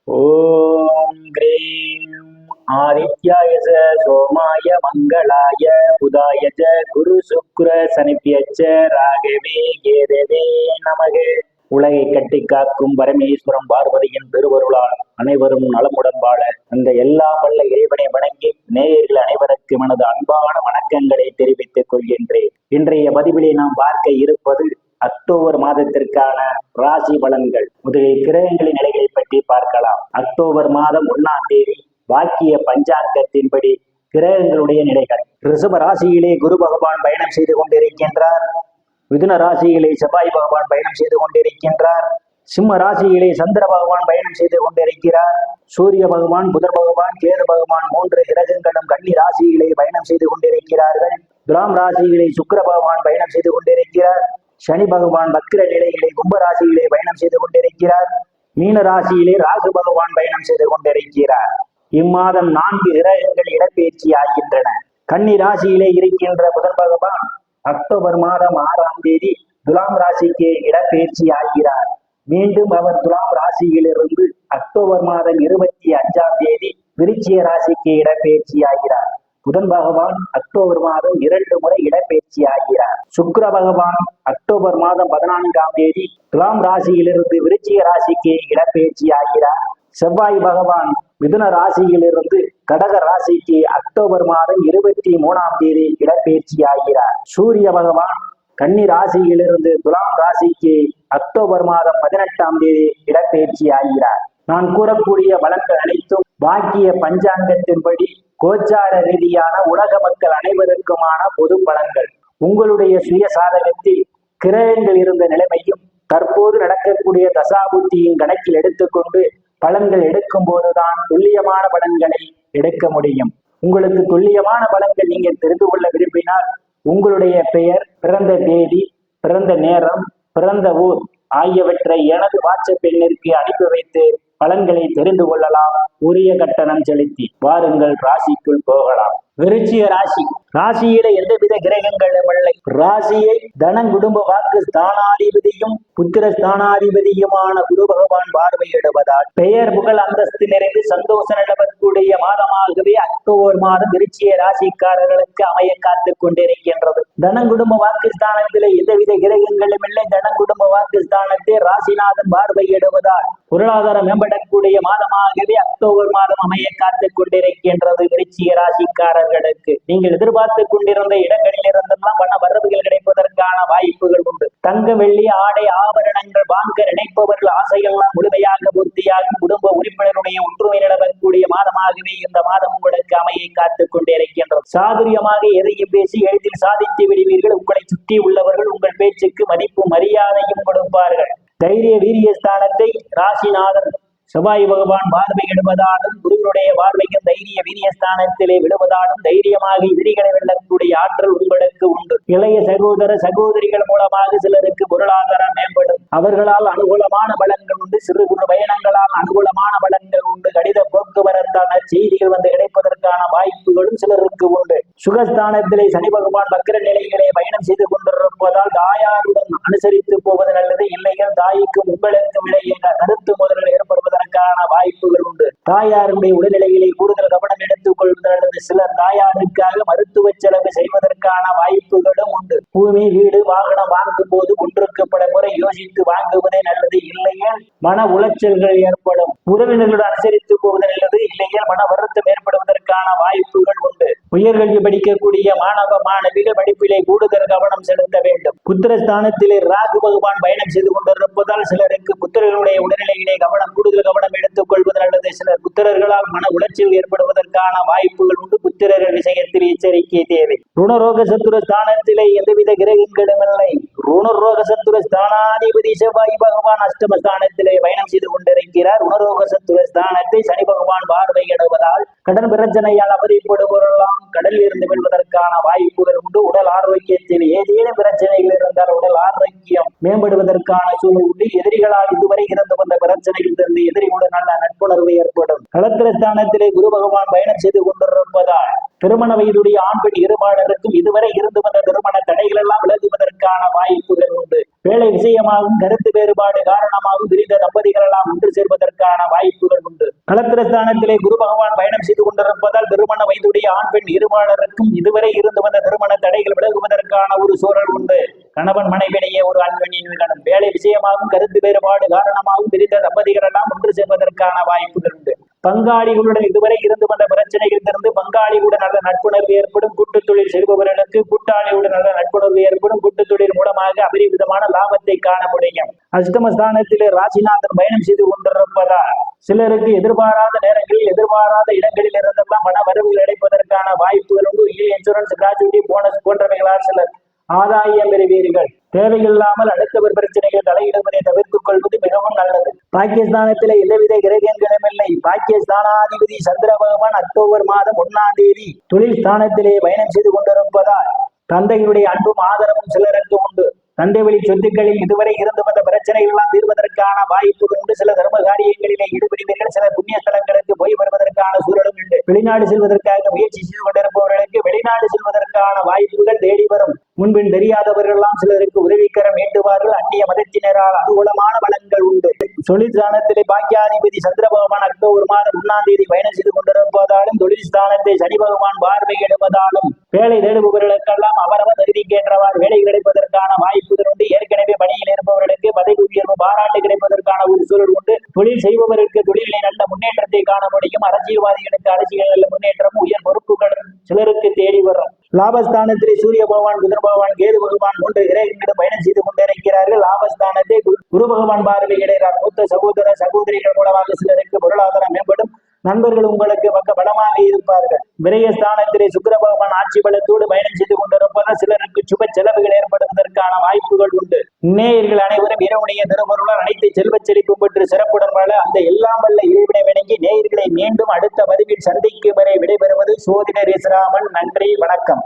ஓம் cream ஆதித்யாய சோமாய மங்களாய புதாய குரு சுக்ர சனிப்பியச்ச ராகவே கேதவே நமகே. உலகை கட்டி காக்கும் பரமேஸ்வரம் பார்வதியின் திருவருளால் அனைவரும் நலமுடன் வாழ அந்த எல்லாம் வல்ல இறைவனை வணங்கி நேயர்கள் அனைவருக்கும் எனது அன்பான வணக்கங்களை தெரிவித்துக் கொள்கின்றேன். இன்றைய பதிவிலே நாம் பார்க்க இருப்பது அக்டோபர் மாதத்திற்கான ராசி பலன்கள். முதலில் கிரகங்களின் நிலைகளை பற்றி பார்க்கலாம். அக்டோபர் மாதம் 1ஆம் தேதி வாக்கிய பஞ்சாங்கத்தின்படி கிரகங்களுடைய நிலைகள். ரிஷப ராசியிலே குரு பகவான் பயணம் செய்து கொண்டிருக்கின்றார். மிதுன ராசியிலே செவ்வாய் பகவான் பயணம் செய்து கொண்டிருக்கின்றார். சிம்ம ராசியிலே சந்திர பகவான் பயணம் செய்து கொண்டிருக்கிறார். சூரிய பகவான், புதன் பகவான், கேது பகவான் 3 கிரகங்களும் கன்னி ராசியிலே பயணம் செய்து கொண்டிருக்கிறார்கள். துலாம் ராசியிலே சுக்கிர பகவான் பயணம் செய்து கொண்டிருக்கிறார். சனி பகவான் வக்கிர நிலையிலே கும்பராசியிலே பயணம் செய்து கொண்டிருக்கிறார். மீன ராசியிலே ராகு பகவான் பயணம் செய்து கொண்டிருக்கிறார். இம்மாதம் 4 கிரகங்கள் இடப்பெயர்ச்சி ஆகின்றன. கன்னி ராசியிலே இருக்கின்ற புதன் பகவான் அக்டோபர் மாதம் 6ஆம் தேதி துலாம் ராசிக்கு இடப்பெயர்ச்சி ஆகிறார். மீண்டும் அவர் துலாம் ராசியிலிருந்து அக்டோபர் மாதம் 25ஆம் தேதி விருச்சிக ராசிக்கு இடப்பெயர்ச்சி ஆகிறார். புதன் பகவான் அக்டோபர் மாதம் 2 முறை இடப்பெயர்ச்சி ஆகிறார். சுக்கிர பகவான் அக்டோபர் மாதம் 14ஆம் தேதி துலாம் ராசியிலிருந்து விருச்சிக ராசிக்கு இடப்பெயர்ச்சி ஆகிறார். செவ்வாய் பகவான் மிதுன ராசியிலிருந்து கடக ராசிக்கு அக்டோபர் மாதம் 23ஆம் தேதி இடப்பெயர்ச்சி ஆகிறார். சூரிய பகவான் கன்னி ராசியிலிருந்து துலாம் ராசிக்கு அக்டோபர் மாதம் 18ஆம் தேதி இடப்பெயர்ச்சி ஆகிறார். நான் கூறக்கூடிய பலன்கள் அனைத்தும் வாக்கிய பஞ்சாங்கத்தின்படி கோச்சார ரீதியான உலக மக்கள் அனைவருக்குமான பொது பலன்கள். உங்களுடைய சுய சாதகத்தில் கிரகங்கள் இருந்த நிலைமையும் தற்போது நடக்கக்கூடிய தசாபுத்தியின் கணக்கில் எடுத்துக்கொண்டு பலன்கள் எடுக்கும் போதுதான் துல்லியமான பலன்களை எடுக்க முடியும். உங்களுக்கு துல்லியமான பலன்கள் நீங்கள் தெரிந்து கொள்ள விரும்பினால் உங்களுடைய பெயர், பிறந்த தேதி, பிறந்த நேரம், பிறந்த ஊர் ஆகியவற்றை எனது வாட்ஸ்அப் எண்ணிற்கு அனுப்பி வைத்து பலன்களை தெரிந்து கொள்ளலாம். உரிய கட்டணம் செலுத்தி வாருங்கள், ராசிக்குள் போகலாம். விருச்சிக ராசி. ராசியில எந்தவித கிரகங்களும் இல்லை. ராசியை தன குடும்ப வாக்கு ஸ்தானாதிபதியும் புத்திர ஸ்தானாதிபதியுமான குரு பகவான் பார்வையிடுவதால் பெயர் புகழ் அந்தஸ்து நிறைந்து சந்தோஷம் நிலவக்கூடிய மாதமாகவே அக்டோபர் மாதம் விருச்சிக ராசிக்காரர்களுக்கு அமைய காத்துக் கொண்டிருக்கின்றது. தன குடும்ப வாக்கு ஸ்தானத்திலே எந்தவித கிரகங்களும் இல்லை. தன குடும்ப வாக்கு ஸ்தானத்தை ராசிநாதன் பார்வையிடுவதால் பொருளாதார மேம்படக்கூடிய மாதமாகவே அக்டோபர் மாதம் அமைய காத்துக் கொண்டிருக்கின்றது. விருச்சிக ராசிக்காரர்களுக்கு நீங்கள் எதிர்பார்த்து கொண்டிருந்த இடங்களில் இருந்தெல்லாம் பண வரவுகள் கிடைப்பதற்கான வாய்ப்புகள் உண்டு. தங்க வெள்ளி ஆடை ஆபரணங்கள் வாங்க நினைப்பவர்கள் ஆசையெல்லாம் முழுமையாக பூர்த்தியாகும். குடும்ப உறுப்பினருடைய ஒற்றுமை நிலவக்கூடிய மாதமாகவே இந்த மாதம் உங்களுக்கு அமையை காத்துக் கொண்டிருக்கின்றது. சாதுரியமாக எதையும் பேசி எளிதில் சாதித்து விடுவீர்கள். உங்களை சுற்றி உள்ளவர்கள் உங்கள் பேச்சுக்கு மதிப்பு மரியாதையும் கொடுப்பார்கள். தைரிய வீரிய ஸ்தானத்தை ராசிநாதன் செவ்வாய் பகவான் பார்வையிடுவதாலும் குருவனுடைய பார்வையும் தைரிய வீரியஸ்தானத்திலே விடுவதாலும் தைரியமாக எதிரிகளை வெல்லக்கூடிய ஆற்றல் உங்களுக்கு உண்டு. இளைய சகோதர சகோதரிகள் மூலமாக சிலருக்கு பொருளாதாரம் மேம்படும். அவர்களால் அனுகூலமான பலன்கள் உண்டு. சிறு குறு பயணங்களால் அனுகூலமான பலன்கள் உண்டு. கடித போக்குவரத்தான செய்திகள் வந்து கிடைப்பதற்கான வாய்ப்புகளும் சிலருக்கு உண்டு. சுகஸ்தானத்திலே சனி பகவான் வக்கிர நிலையிலே பயணம் செய்து கொண்டிருப்பதால் தாயாருடன் அனுசரித்து போவது நல்லது. இல்லையில் தாய்க்கும் உங்களுக்கும் இடையே கருத்து முதல்கள் ஏற்படுவதற்கான வாய்ப்புகள் உண்டு. தாயாருடைய உடல்நிலைகளை கூடுதல் கவனம் எடுத்துக் கொள்வது நல்லது. சிலர் தாயாருக்காக மருத்துவ செலவு செய்வதற்கான வாய்ப்புகளும் உண்டு. பூமி, வீடு, வாகனம் வாங்கும் போது ஒன்றுக்கு பல முறை யோசித்து வாங்குவதே நல்லது. இல்லையில் மன உளைச்சல்கள் ஏற்படும். உறவினர்களுடன் அனுசரித்து போவது நல்லது. இல்லையில் மன வருத்தம் ஏற்படுவதற்கான வாய்ப்புகள் உண்டு. உயர்கல்வி படிக்கக்கூடிய மாணவ மாணவிகள் படிப்பிலே கூடுதல் கவனம் செலுத்த வேண்டும். புத்திரஸ்தானத்திலே ராகு பகவான் பயணம் செய்து கொண்டிருப்பதால் சிலருக்கு புத்திரர்களுடைய உடல்நிலையிலே கூடுதல் கவனம் எடுத்துக் கொள்வது நல்லது. சிலர் புத்திரர்களால் மன உளைச்சல் ஏற்படுவதற்கான வாய்ப்புகள் உண்டு. புத்திரர்கள் விஷயத்தில் எச்சரிக்கை தேவை. ருணரோக சத்துரு ஸ்தானத்திலே எந்தவித கிரகங்களும் இல்லை. ருணரோக சத்துரு ஸ்தானாதிபதி செவ்வாய் பகவான் அஷ்டமஸ்தானத்திலே பயணம் செய்து கொண்டிருக்கிறார். ருணரோக சத்துரு ஸ்தானத்தை சனி பகவான் பார்வையிடுவதால் கடன் பிரச்சனையால் அவதிப்படுவதெல்லாம் கடலில் இருந்து வெல்வதற்கான வாய்ப்புகள் உண்டு. உடல் ஆரோக்கியத்தில் ஏதேனும் பிரச்சனைகள் இருந்தால் உடல் ஆரோக்கியம் மேம்படுவதற்கான சூழல் உண்டு. எதிரிகளால் இதுவரை இருந்து வந்த பிரச்சனைகள் எதிரிகளுடன் நல்ல நட்புணர்வு ஏற்படும். களத்திரஸ்தானத்திலே குரு பகவான் பயணம் செய்து கொண்டிருப்பதால் திருமண வயதுடைய ஆண் பெண் இருபாலருக்கும் இதுவரை இருந்து வந்த திருமண தடைகள் எல்லாம் விலகுவதற்கான வாய்ப்புகள் உண்டு. வேலை விஷயமாகவும் கருத்து வேறுபாடு காரணமாகவும் பிரிந்த தம்பதிகள் எல்லாம் ஒன்று சேர்வதற்கான வாய்ப்புகள் உண்டு. களத்திரஸ்தானத்திலே குரு பகவான் பயணம் செய்து கொண்டிருப்பதால் திருமண வயதுடைய ஆண் பெண் இருபாலருக்கும் இதுவரை இருந்து வந்த திருமண தடைகள் விலகுவதற்கான ஒரு சூழல் உண்டு. கணவன் மனைவிடையே ஒரு அன்பனின் கடன் வேலை விஷயமாகவும் கருத்து வேறுபாடு காரணமாகவும் பிரிந்த தம்பதிகள் எல்லாம் ஒன்று சேர்வதற்கான வாய்ப்புகள் உண்டு. பங்காளிகளுடன் இதுவரை இருந்து வந்த பிரச்சனைகள் இருந்து பங்காளிகளுடன் நல்ல நட்புணர்வு ஏற்படும். கூட்டுத் தொழில் செய்பவர்களுக்கு கூட்டாளியுடன் நல்ல நட்புணர்வு ஏற்படும். கூட்டுத் தொழில் மூலமாக அபரிவிதமான லாபத்தை காண முடியும். அஷ்டமஸ்தானத்திலே ராசிநாதன் பயணம் செய்து கொண்டிருப்பதால் சிலருக்கு எதிர்பாராத நேரங்களில் எதிர்பாராத இடங்களில் இருந்தெல்லாம் பண வரவுகள் அடைப்பதற்கான வாய்ப்புகள் உண்டு. இன்சூரன்ஸ், கிராஜுவிட்டி, போனஸ் போன்றவைகளால் சிலர் ஆதாயம் பெறுவீர்கள். தேவையில்லாமல் அடுத்தவர் பிரச்சனைகள் தலையிடுவதை தவிர்த்துக் கொள்வது மிகவும் நல்லது. பாகிஸ்தானத்திலே எந்தவித கிரகங்களும் இல்லை. பாகிஸ்தானாதிபதி சந்திர பகவான் அக்டோபர் மாதம் 1ஆம் தேதி தொழில் ஸ்தானத்திலே பயணம் செய்து கொண்டிருப்பதால் தந்தையுடைய அன்பும் ஆதரவும் சிலருக்கு உண்டு. தந்தை வழி சொத்துக்களில் இதுவரை இருந்து வந்த பிரச்சனைகள் எல்லாம் தீர்வதற்கான வாய்ப்புகள் உண்டு. சில தர்ம காரியங்களிலே ஈடுபடுவீர்கள். சில புண்ணிய ஸ்தலங்களுக்கு போய் வருவதற்கான சூழலும் உண்டு. வெளிநாடு செல்வதற்காக முயற்சி செய்து கொண்டிருப்பவர்களுக்கு வெளிநாடு செல்வதற்கான வாய்ப்புகள் தேடி வரும். முன்பின் தெரியாதவர்கள் எல்லாம் சிலருக்கு உதவிக்கரம் நீட்டுவார்கள். அந்நிய மதத்தினரால் அனுகூலமான பலன்கள் உண்டு. தொழில் ஸ்தானத்திலே பாக்கியாதிபதி சந்திர பகவான் அக்டோபர் மாதம் 1ஆம் தேதி பயணம் செய்து கொண்டிருப்பதாலும் தொழில் ஸ்தானத்தை சனி பகவான் பார்வையிடுவதாலும் வேலை தேடுபவர்களுக்கெல்லாம் அவரவர் தகுதிக்கேற்றவாறு வேலை கிடைப்பதற்கான வாய்ப்புகள் உண்டு. ஏற்கனவே பணியில் இருப்பவர்களுக்கு பதவி உயர்வு பாராட்டு கிடைப்பதற்கான ஒரு சூழல் உண்டு. தொழில் செய்பவர்களுக்கு தொழிலிலே நல்ல முன்னேற்றத்தை காண முடியும். அரசியல்வாதிகளுக்கு அரசியல் நல்ல முன்னேற்றம், உயர் பொறுப்புகள் சிலருக்கு தேடி வரும். லாபஸ்தானத்திலே சூரிய பகவான், புதன் பகவான், கேது பகவான் 3 கிரகங்களிடம் பயணம் செய்து கொண்டிருக்கிறார்கள். லாபஸ்தானத்தை குரு பகவான் பார்வையிடுகிறார். மூத்த சகோதர சகோதரிகள் மூலமாக சிலருக்கு பொருளாதாரம் மேம்படும். நண்பர்கள் உங்களுக்கு பக்க பலமாக இருப்பார்கள். விரயஸ்தானத்திலே சுக்கிர பகவான் ஆட்சி பலத்தோடு பயணம் செய்து கொண்டிருப்பதால் சிலருக்கு சுப செலவுகள் ஏற்படுவதற்கான வாய்ப்புகள் உண்டு. நேயர்கள் அனைவரும் இறைவனுடைய திருவருளால் அனைத்து செல்வச் செழிப்பும் பெற்று சிறப்புடன் வாழ அந்த எல்லாம் வல்ல இறைவனை வணங்கி நேயர்களை மீண்டும் அடுத்த பதிவில் சந்திக்கும் வரை விடைபெறுவது சோதிடர் இஸ்ராமன். நன்றி, வணக்கம்.